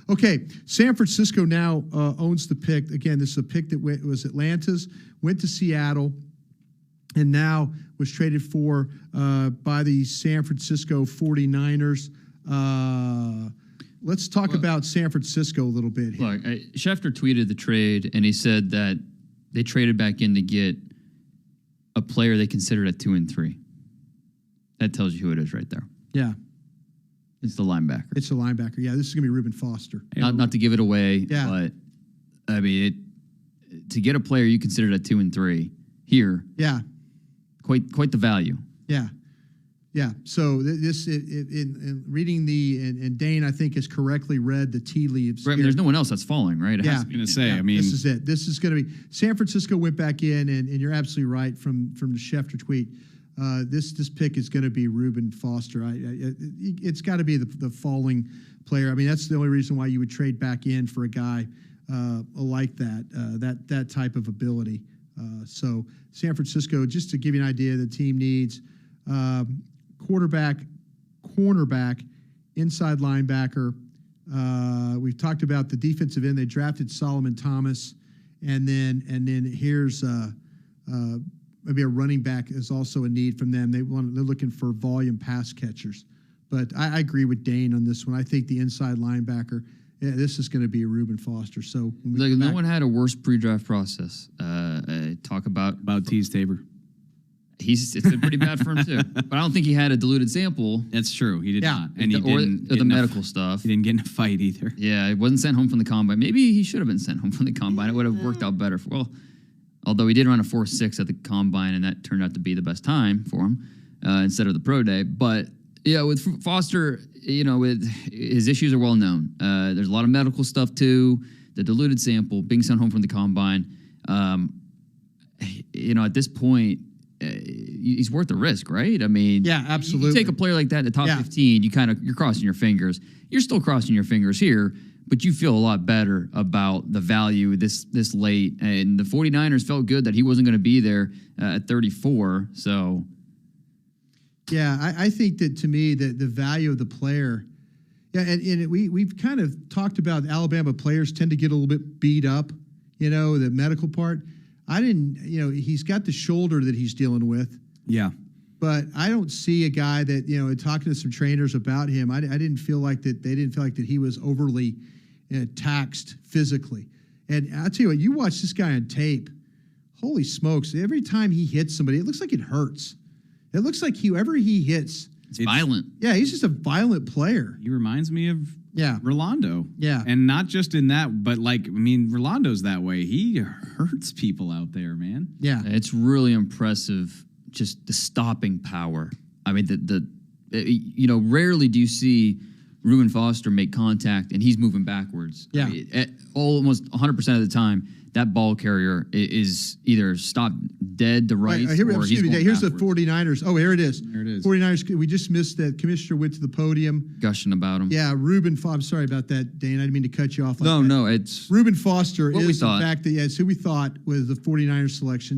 Okay, San Francisco now owns the pick. Again, this is a pick that was Atlanta's, went to Seattle, and now was traded for by the San Francisco 49ers. Let's talk about San Francisco a little bit here. Look, Schefter tweeted the trade, and he said that they traded back in to get a player they considered at 2 and 3. That tells you who it is right there. Yeah. It's the linebacker. It's a linebacker. Yeah, this is going to be Reuben Foster. Not to give it away, but I mean, to get a player you considered at 2 and 3 here, quite the value. Yeah, yeah. So in reading and Dane, I think, has correctly read the tea leaves. Right, I mean, there's no one else that's falling, right? I was going to say, I mean, this is it. This is going to be San Francisco went back in, and you're absolutely right from the Schefter tweet. This pick is going to be Reuben Foster. It's got to be the falling player. I mean, that's the only reason why you would trade back in for a guy like that type of ability. So San Francisco, just to give you an idea, the team needs quarterback, cornerback, inside linebacker. We've talked about the defensive end. They drafted Solomon Thomas, and then here's maybe a running back is also a need from them. They're looking for volume pass catchers. But I agree with Dane on this one. I think the inside linebacker, this is going to be Reuben Foster. So no one had a worse pre-draft process. Talk about Tease Tabor. It's been pretty bad for him too. But I don't think he had a diluted sample. That's true. He did not, and he didn't. Or the medical stuff. He didn't get in a fight either. Yeah, he wasn't sent home from the combine. Maybe he should have been sent home from the combine. It would have worked out better. Although he did run a 4.6 at the combine, and that turned out to be the best time for him instead of the pro day. But yeah, with Foster, his issues are well known. There's a lot of medical stuff too. The diluted sample, being sent home from the combine. At this point, he's worth the risk, right? I mean, yeah, absolutely. You take a player like that in the top 15, you're crossing your fingers. You're still crossing your fingers here, but you feel a lot better about the value this late. And the 49ers felt good that he wasn't going to be there at 34. So, yeah, I think that to me the value of the player. Yeah, and we've kind of talked about Alabama players tend to get a little bit beat up, the medical part. He's got the shoulder that he's dealing with. Yeah. But I don't see a guy that, talking to some trainers about him, I didn't feel like that they didn't feel like that he was overly taxed physically. And I'll tell you what, you watch this guy on tape, holy smokes, every time he hits somebody, it looks like it hurts. It looks like whoever he hits. It's violent. Yeah, he's just a violent player. He reminds me of Rolando. Yeah. And not just in that, but Rolando's that way. He hurts people out there, man. Yeah. It's really impressive, just the stopping power. I mean, rarely do you see Reuben Foster make contact and he's moving backwards. Yeah. I mean, almost 100% of the time, that ball carrier is either stopped dead to right or he's going Here's backwards. the 49ers. Oh, here it is. There it is. 49ers, we just missed that. Commissioner went to the podium. Gushing about him. Yeah, I'm sorry about that, Dane. I didn't mean to cut you off like that. No, it's... Reuben Foster what is, we thought. in fact, it's who we thought was the 49ers selection.